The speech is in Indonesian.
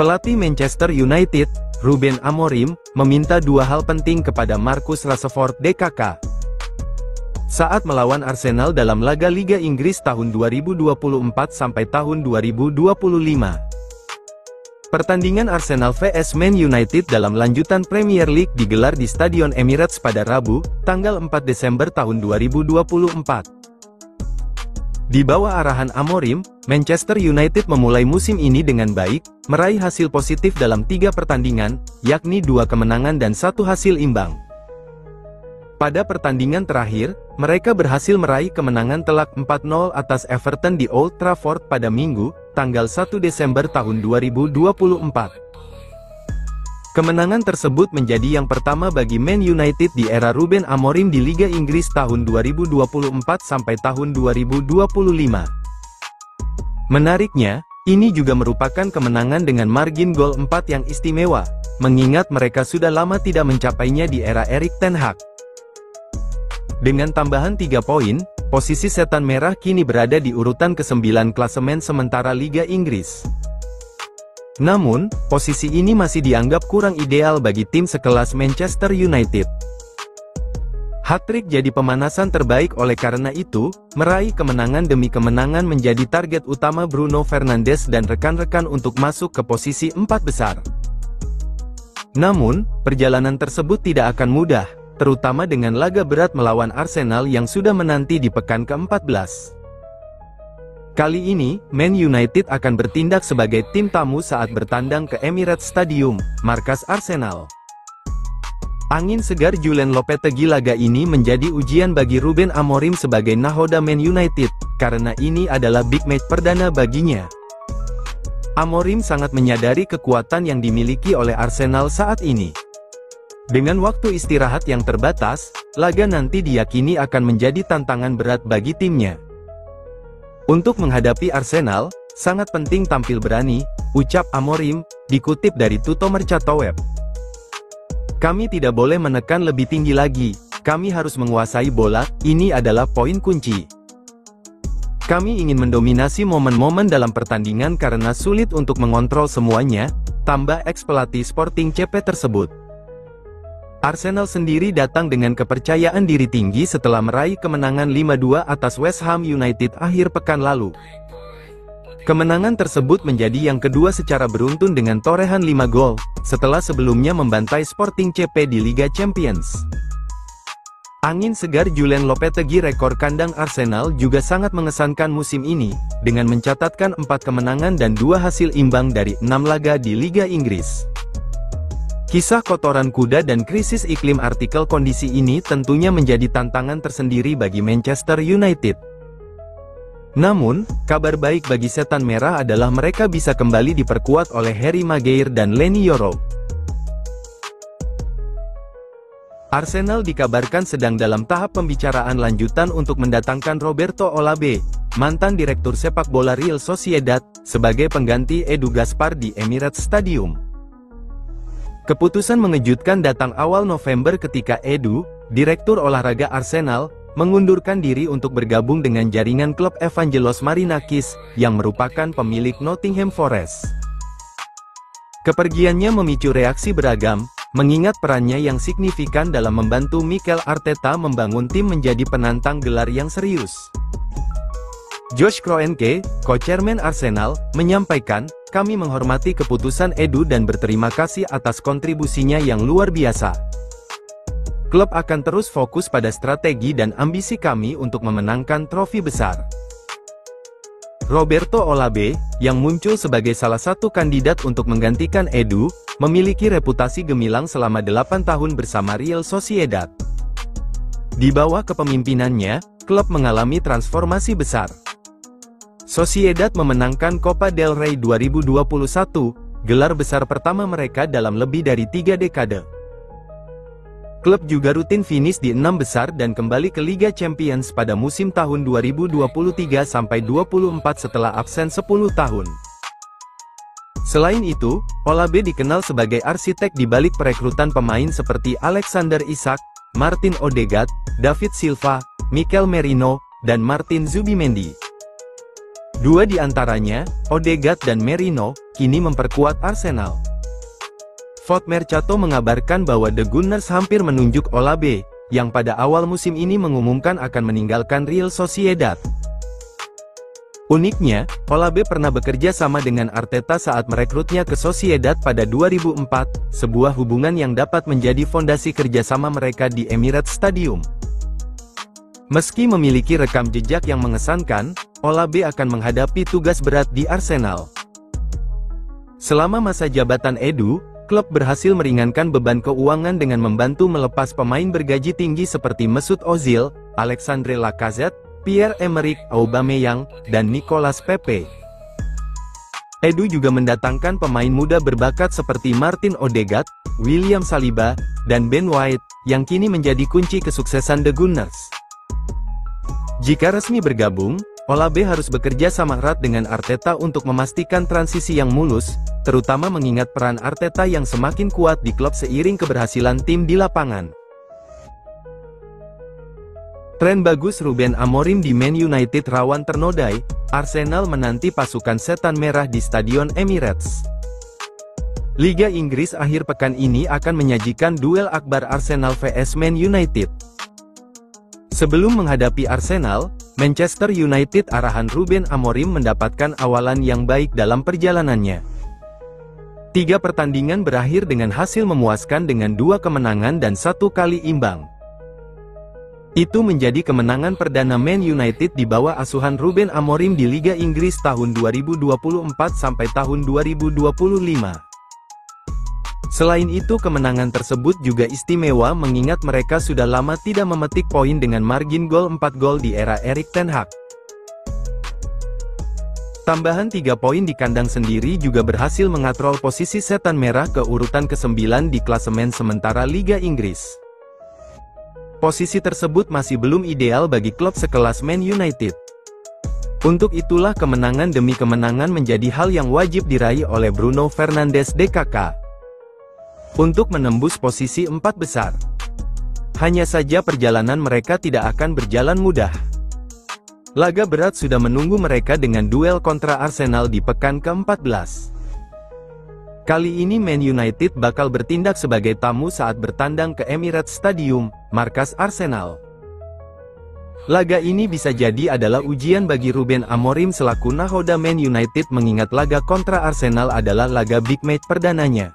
Pelatih Manchester United, Ruben Amorim, meminta dua hal penting kepada Marcus Rashford DKK. Saat melawan Arsenal dalam laga Liga Inggris tahun 2024 sampai tahun 2025. Pertandingan Arsenal vs Man United dalam lanjutan Premier League digelar di Stadion Emirates pada Rabu, tanggal 4 Desember tahun 2024. Di bawah arahan Amorim, Manchester United memulai musim ini dengan baik, meraih hasil positif dalam 3 pertandingan, yakni 2 kemenangan dan 1 hasil imbang. Pada pertandingan terakhir, mereka berhasil meraih kemenangan telak 4-0 atas Everton di Old Trafford pada Minggu, tanggal 1 Desember tahun 2024. Kemenangan tersebut menjadi yang pertama bagi Man United di era Ruben Amorim di Liga Inggris tahun 2024 sampai tahun 2025. Menariknya, ini juga merupakan kemenangan dengan margin gol 4 yang istimewa, mengingat mereka sudah lama tidak mencapainya di era Erik ten Hag. Dengan tambahan 3 poin, posisi Setan Merah kini berada di urutan ke-9 klasemen sementara Liga Inggris. Namun, posisi ini masih dianggap kurang ideal bagi tim sekelas Manchester United. Hat-trick jadi pemanasan terbaik oleh karena itu, meraih kemenangan demi kemenangan menjadi target utama Bruno Fernandes dan rekan-rekan untuk masuk ke posisi 4 besar. Namun, perjalanan tersebut tidak akan mudah, terutama dengan laga berat melawan Arsenal yang sudah menanti di pekan ke-14. Kali ini, Man United akan bertindak sebagai tim tamu saat bertandang ke Emirates Stadium, markas Arsenal. Angin segar Julen Lopetegui laga ini menjadi ujian bagi Ruben Amorim sebagai nahoda Man United, karena ini adalah big match perdana baginya. Amorim sangat menyadari kekuatan yang dimiliki oleh Arsenal saat ini. Dengan waktu istirahat yang terbatas, laga nanti diyakini akan menjadi tantangan berat bagi timnya. Untuk menghadapi Arsenal, sangat penting tampil berani, ucap Amorim, dikutip dari Tutto Mercato Web. Kami tidak boleh menekan lebih tinggi lagi, kami harus menguasai bola, ini adalah poin kunci. Kami ingin mendominasi momen-momen dalam pertandingan karena sulit untuk mengontrol semuanya, tambah ex-pelatih Sporting CP tersebut. Arsenal sendiri datang dengan kepercayaan diri tinggi setelah meraih kemenangan 5-2 atas West Ham United akhir pekan lalu. Kemenangan tersebut menjadi yang kedua secara beruntun dengan torehan 5 gol, setelah sebelumnya membantai Sporting CP di Liga Champions. Angin segar Julen Lopetegui rekor kandang Arsenal juga sangat mengesankan musim ini, dengan mencatatkan 4 kemenangan dan 2 hasil imbang dari 6 laga di Liga Inggris. Kisah kotoran kuda dan krisis iklim artikel kondisi ini tentunya menjadi tantangan tersendiri bagi Manchester United. Namun, kabar baik bagi Setan Merah adalah mereka bisa kembali diperkuat oleh Harry Maguire dan Leny Yoro. Arsenal dikabarkan sedang dalam tahap pembicaraan lanjutan untuk mendatangkan Roberto Olabe, mantan direktur sepak bola Real Sociedad, sebagai pengganti Edu Gaspar di Emirates Stadium. Keputusan mengejutkan datang awal November ketika Edu, direktur olahraga Arsenal, mengundurkan diri untuk bergabung dengan jaringan klub Evangelos Marinakis, yang merupakan pemilik Nottingham Forest. Kepergiannya memicu reaksi beragam, mengingat perannya yang signifikan dalam membantu Mikel Arteta membangun tim menjadi penantang gelar yang serius. Josh Kroenke, co-chairman Arsenal, menyampaikan, "Kami menghormati keputusan Edu dan berterima kasih atas kontribusinya yang luar biasa. Klub akan terus fokus pada strategi dan ambisi kami untuk memenangkan trofi besar." Roberto Olabe, yang muncul sebagai salah satu kandidat untuk menggantikan Edu, memiliki reputasi gemilang selama 8 tahun bersama Real Sociedad. Di bawah kepemimpinannya, klub mengalami transformasi besar. Sociedad memenangkan Copa del Rey 2021, gelar besar pertama mereka dalam lebih dari 3 dekade. Klub juga rutin finish di 6 besar dan kembali ke Liga Champions pada musim tahun 2023-24 setelah absen 10 tahun. Selain itu, Olabe dikenal sebagai arsitek di balik perekrutan pemain seperti Alexander Isak, Martin Odegaard, David Silva, Mikel Merino, dan Martin Zubimendi. Dua di antaranya, Odegaard dan Merino, kini memperkuat Arsenal. Foot Mercato mengabarkan bahwa The Gunners hampir menunjuk Olabe, yang pada awal musim ini mengumumkan akan meninggalkan Real Sociedad. Uniknya, Olabe pernah bekerja sama dengan Arteta saat merekrutnya ke Sociedad pada 2004, sebuah hubungan yang dapat menjadi fondasi kerjasama mereka di Emirates Stadium. Meski memiliki rekam jejak yang mengesankan, Olabe akan menghadapi tugas berat di Arsenal. Selama masa jabatan Edu, klub berhasil meringankan beban keuangan dengan membantu melepas pemain bergaji tinggi seperti Mesut Ozil, Alexandre Lacazette, Pierre-Emerick Aubameyang, dan Nicolas Pepe. Edu juga mendatangkan pemain muda berbakat seperti Martin Odegaard, William Saliba, dan Ben White, yang kini menjadi kunci kesuksesan The Gunners. Jika resmi bergabung, Olabe harus bekerja sama erat dengan Arteta untuk memastikan transisi yang mulus, terutama mengingat peran Arteta yang semakin kuat di klub seiring keberhasilan tim di lapangan. Tren bagus Ruben Amorim di Man United rawan ternodai. Arsenal menanti pasukan setan merah di Stadion Emirates. Liga Inggris akhir pekan ini akan menyajikan duel akbar Arsenal vs Man United. Sebelum menghadapi Arsenal, Manchester United arahan Ruben Amorim mendapatkan awalan yang baik dalam perjalanannya. 3 pertandingan berakhir dengan hasil memuaskan dengan 2 kemenangan dan 1 kali imbang. Itu menjadi kemenangan perdana Man United di bawah asuhan Ruben Amorim di Liga Inggris tahun 2024 sampai tahun 2025. Selain itu, kemenangan tersebut juga istimewa mengingat mereka sudah lama tidak memetik poin dengan margin gol 4 gol di era Erik ten Hag. Tambahan 3 poin di kandang sendiri juga berhasil mengatrol posisi setan merah ke urutan ke-9 di klasemen sementara Liga Inggris. Posisi tersebut masih belum ideal bagi klub sekelas Man United. Untuk itulah kemenangan demi kemenangan menjadi hal yang wajib diraih oleh Bruno Fernandes DKK. Untuk menembus posisi 4 besar. Hanya saja perjalanan mereka tidak akan berjalan mudah. Laga berat sudah menunggu mereka dengan duel kontra Arsenal di pekan ke-14. Kali ini Man United bakal bertindak sebagai tamu saat bertandang ke Emirates Stadium, markas Arsenal. Laga ini bisa jadi adalah ujian bagi Ruben Amorim selaku nahoda Man United mengingat laga kontra Arsenal adalah laga big match perdananya.